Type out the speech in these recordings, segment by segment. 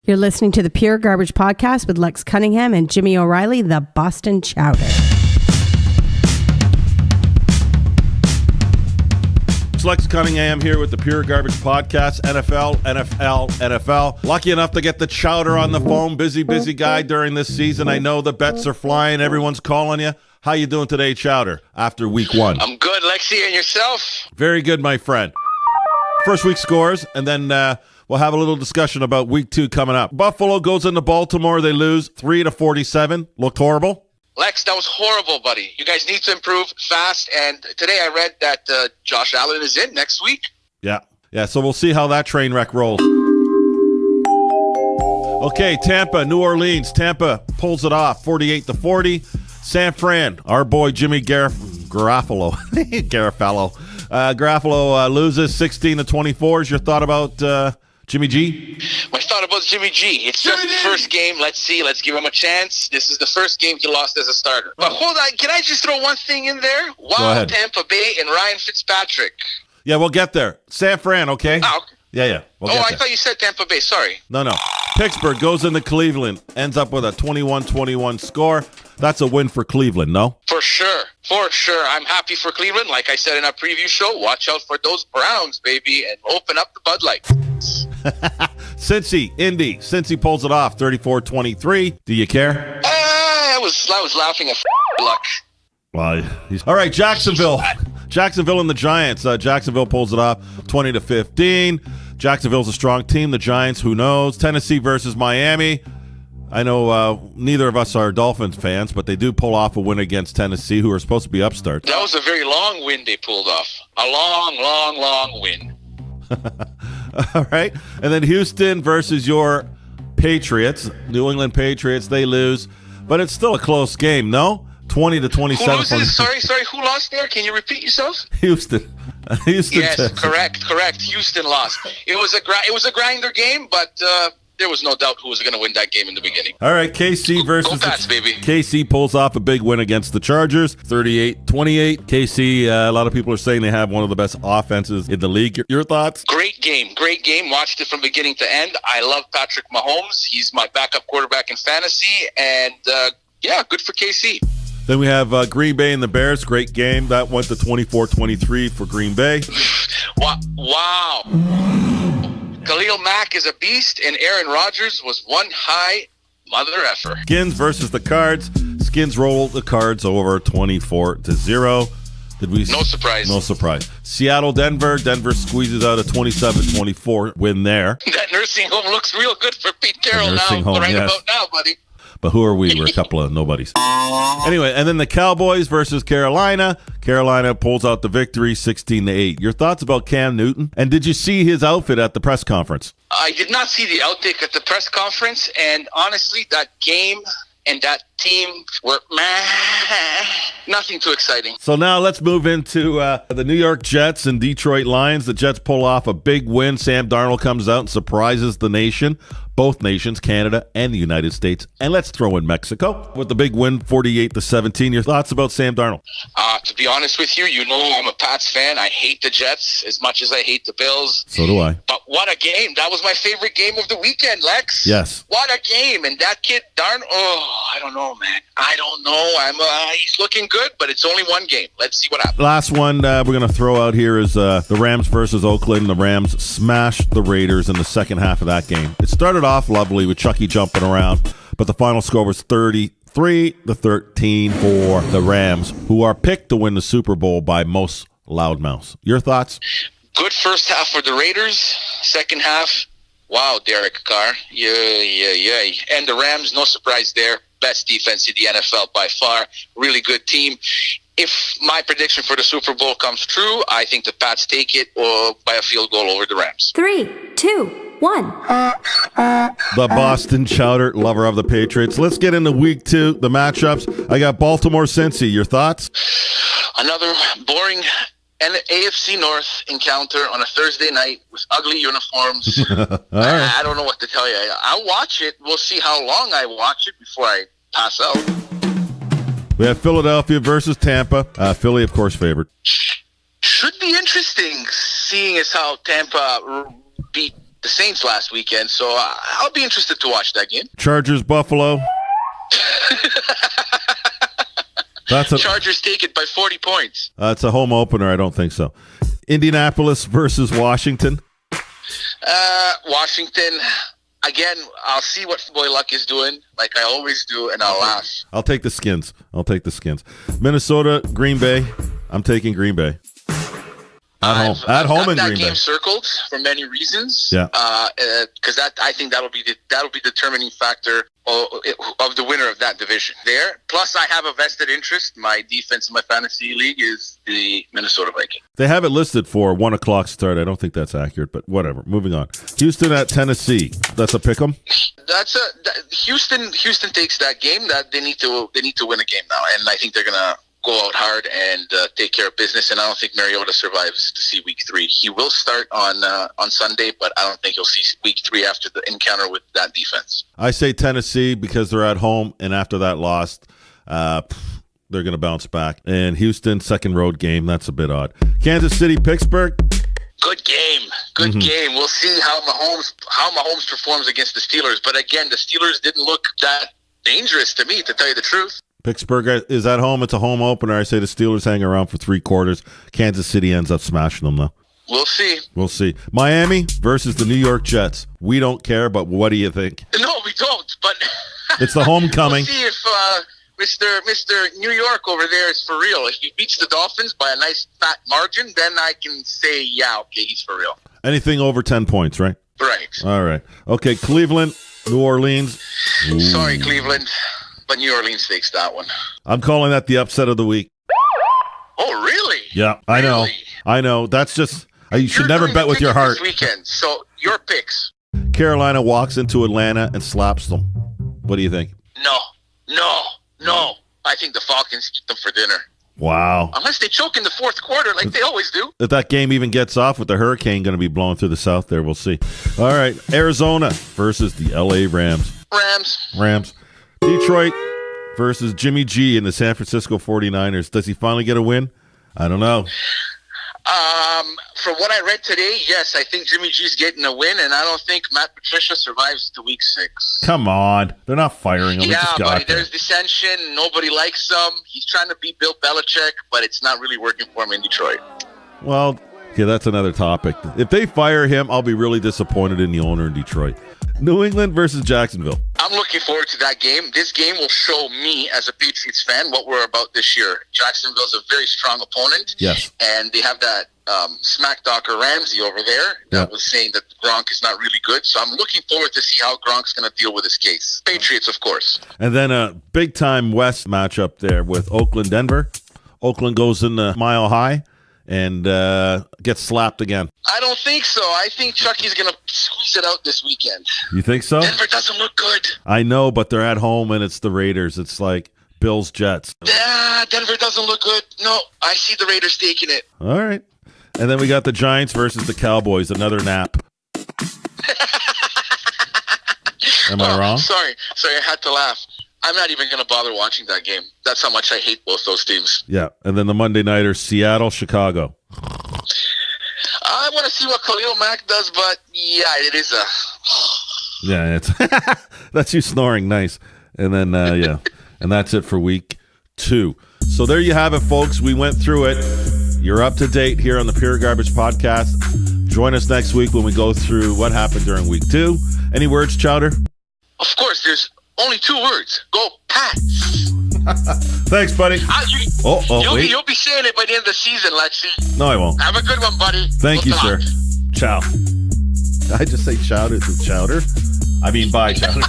You're listening to the Pure Garbage Podcast with Lex Cunningham and Jimmy O'Reilly, the Boston Chowder. It's Lex Cunningham here with the Pure Garbage Podcast. NFL. Lucky enough to get the Chowder on the phone. Busy guy during this season. I know the bets are flying. Everyone's calling you. How you doing today, Chowder, after week one? I'm good, Lexi, and yourself? Very good, my friend. First week scores, and then we'll have a little discussion about week two coming up. Buffalo goes into Baltimore. They lose 3-47. Looked horrible. Lex, that was horrible, buddy. You guys need to improve fast. And today I read that Josh Allen is in next week. Yeah. So we'll see how that train wreck rolls. Okay, Tampa, New Orleans. Tampa pulls it off, 48-40. San Fran, our boy Jimmy Garofalo. Garofalo loses 16-24. Is your thought about Jimmy G? My thought about Jimmy G. It's just the first game. Let's see. Let's give him a chance. This is the first game he lost as a starter. But hold on. Can I just throw one thing in there? Wow, Tampa Bay and Ryan Fitzpatrick. Yeah, we'll get there. San Fran, okay? Oh, okay. Yeah. I thought you said Tampa Bay. Sorry. No. Pittsburgh goes into Cleveland, ends up with a 21-21 score. That's a win for Cleveland, no? For sure. I'm happy for Cleveland. Like I said in our preview show, watch out for those Browns, baby, and open up the Bud Light. Cincy pulls it off, 34-23. Do you care? I was laughing at luck. Well, all right, Jacksonville and the Giants. Jacksonville pulls it off, 20-15. Jacksonville's a strong team. The Giants, who knows? Tennessee versus Miami. I know neither of us are Dolphins fans, but they do pull off a win against Tennessee, who are supposed to be upstarts. That was a very long win they pulled off. A long win. All right. And then Houston versus your Patriots, New England Patriots. They lose, but it's still a close game, no? 20-27. Who loses? Sorry. Who lost there? Can you repeat yourself? Houston. Yes, Texas. correct. Houston lost. It was a grinder game, but there was no doubt who was going to win that game in the beginning. All right, KC versus Go Pats, baby. KC pulls off a big win against the Chargers, 38-28. KC, a lot of people are saying they have one of the best offenses in the league. Your thoughts? Great game. Watched it from beginning to end. I love Patrick Mahomes. He's my backup quarterback in fantasy, and good for KC. Then we have Green Bay and the Bears. Great game. That went to 24-23 for Green Bay. Wow. Khalil Mack is a beast, and Aaron Rodgers was one high mother effer. Skins versus the Cards. Skins roll the Cards over 24-0. No surprise. Seattle, Denver. Denver squeezes out a 27-24 win there. That nursing home looks real good for Pete Carroll about now, buddy. But who are we? We're a couple of nobodies. Anyway, and then the Cowboys versus Carolina. Carolina pulls out the victory, 16-8. Your thoughts about Cam Newton? And did you see his outfit at the press conference? I did not see the outtake at the press conference, and honestly, that game and that team were nothing too exciting. So now let's move into the New York Jets and Detroit Lions. The Jets pull off a big win. Sam Darnold comes out and surprises the nation. Both nations, Canada and the United States. And let's throw in Mexico with the big win, 48-17. Your thoughts about Sam Darnold? To be honest with you, I'm a Pats fan. I hate the Jets as much as I hate the Bills. So do I. But what a game. That was my favorite game of the weekend, Lex. Yes. What a game. And that kid, I don't know, man. I don't know. He's looking good, but it's only one game. Let's see what happens. Last one we're going to throw out here is the Rams versus Oakland. The Rams smashed the Raiders in the second half of that game. It started off lovely with Chucky jumping around, but the final score was 33-13 for the Rams, who are picked to win the Super Bowl by most loudmouths. Your thoughts? Good first half for the Raiders. Second half, wow, Derek Carr. Yeah. And the Rams, no surprise there. Best defense in the NFL by far. Really good team. If my prediction for the Super Bowl comes true, I think the Pats take it by a field goal over the Rams. 3, 2, 1. The Boston Chowder, lover of the Patriots. Let's get into week two, the matchups. I got Baltimore-Cincy. Your thoughts? Another boring AFC North encounter on a Thursday night with ugly uniforms. Right. I don't know what to tell you. I'll watch it. We'll see how long I watch it before I pass out. We have Philadelphia versus Tampa. Philly, of course, favored. Should be interesting, seeing as how Tampa beat the Saints last weekend, so I'll be interested to watch that game. Chargers, Buffalo. Chargers take it by 40 points. It's a home opener. I don't think so. Indianapolis versus Washington. Washington. Again, I'll see what Boy Luck is doing, like I always do, and I'll laugh. I'll take the Skins. Minnesota, Green Bay. I'm taking Green Bay. At home in that Green game Bay. Circled for many reasons. Yeah. Because I think that'll be the determining factor of the winner of that division. There. Plus, I have a vested interest. My defense in my fantasy league is the Minnesota Vikings. They have it listed for 1:00 start. I don't think that's accurate, but whatever. Moving on. Houston at Tennessee. That's a pick 'em. Houston takes that game. That they need to win a game now, and I think they're gonna go out hard and take care of business. And I don't think Mariota survives to see week 3. He will start on Sunday, but I don't think he'll see week 3 after the encounter with that defense. I say Tennessee because they're at home, and after that loss, they're going to bounce back. And Houston, second road game. That's a bit odd. Kansas City, Pittsburgh. Good game. Game. We'll see how Mahomes performs against the Steelers. But again, the Steelers didn't look that dangerous to me, to tell you the truth. Pittsburgh is at home. It's a home opener. I say the Steelers hang around for 3 quarters. Kansas City ends up smashing them, though. We'll see. Miami versus the New York Jets. We don't care, but what do you think? No, we don't. But it's the homecoming. We'll see if Mr. New York over there is for real. If he beats the Dolphins by a nice fat margin, then I can say, yeah, okay, he's for real. Anything over 10 points, right? Right. All right. Okay, Cleveland, New Orleans. Ooh. Sorry, Cleveland. But New Orleans takes that one. I'm calling that the upset of the week. Oh, really? Yeah, I know. That's just you should never bet with your heart. This weekend. So your picks. Carolina walks into Atlanta and slaps them. What do you think? No. I think the Falcons eat them for dinner. Wow. Unless they choke in the fourth quarter like they always do. If that game even gets off with the hurricane going to be blowing through the south there, we'll see. All right, Arizona versus the LA Rams. Rams. Detroit versus Jimmy G and the San Francisco 49ers. Does he finally get a win? I don't know. From what I read today, yes, I think Jimmy G's getting a win, and I don't think Matt Patricia survives to week 6. Come on. They're not firing him. Yeah, but there's dissension. Nobody likes him. He's trying to beat Bill Belichick, but it's not really working for him in Detroit. Well, yeah, that's another topic. If they fire him, I'll be really disappointed in the owner in Detroit. New England versus Jacksonville. I'm looking forward to that game. This game will show me, as a Patriots fan, what we're about this year. Jacksonville's a very strong opponent. Yes. And they have that smack talker Ramsey over there that was saying that Gronk is not really good. So I'm looking forward to see how Gronk's going to deal with his case. Patriots, of course. And then a big-time West matchup there with Oakland-Denver. Oakland goes in the Mile High and gets slapped again. I don't think so. I think Chucky's going to squeeze it out this weekend. You think so? Denver doesn't look good. I know, but they're at home and it's the Raiders. It's like Bills, Jets. Yeah, Denver doesn't look good. No, I see the Raiders taking it. All right. And then we got the Giants versus the Cowboys. Another nap. Am I wrong? Sorry, I had to laugh. I'm not even going to bother watching that game. That's how much I hate both those teams. Yeah, and then the Monday Nighter, Seattle, Chicago. I want to see what Khalil Mack does, but yeah, it is a... Yeah, it's that's you snoring. Nice. And then, yeah, and that's it for week 2. So there you have it, folks. We went through it. You're up to date here on the Pure Garbage Podcast. Join us next week when we go through what happened during week 2. Any words, Chowder? Of course, there's only 2 words. Go Pats. Thanks, buddy. You'll be saying it by the end of the season, Lexi. No, I won't. Have a good one, buddy. Thank you, sir. Ciao. I just say Chowder to Chowder? I mean, bye, Chowder.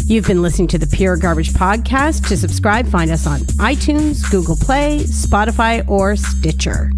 You've been listening to the Pure Garbage Podcast. To subscribe, find us on iTunes, Google Play, Spotify, or Stitcher.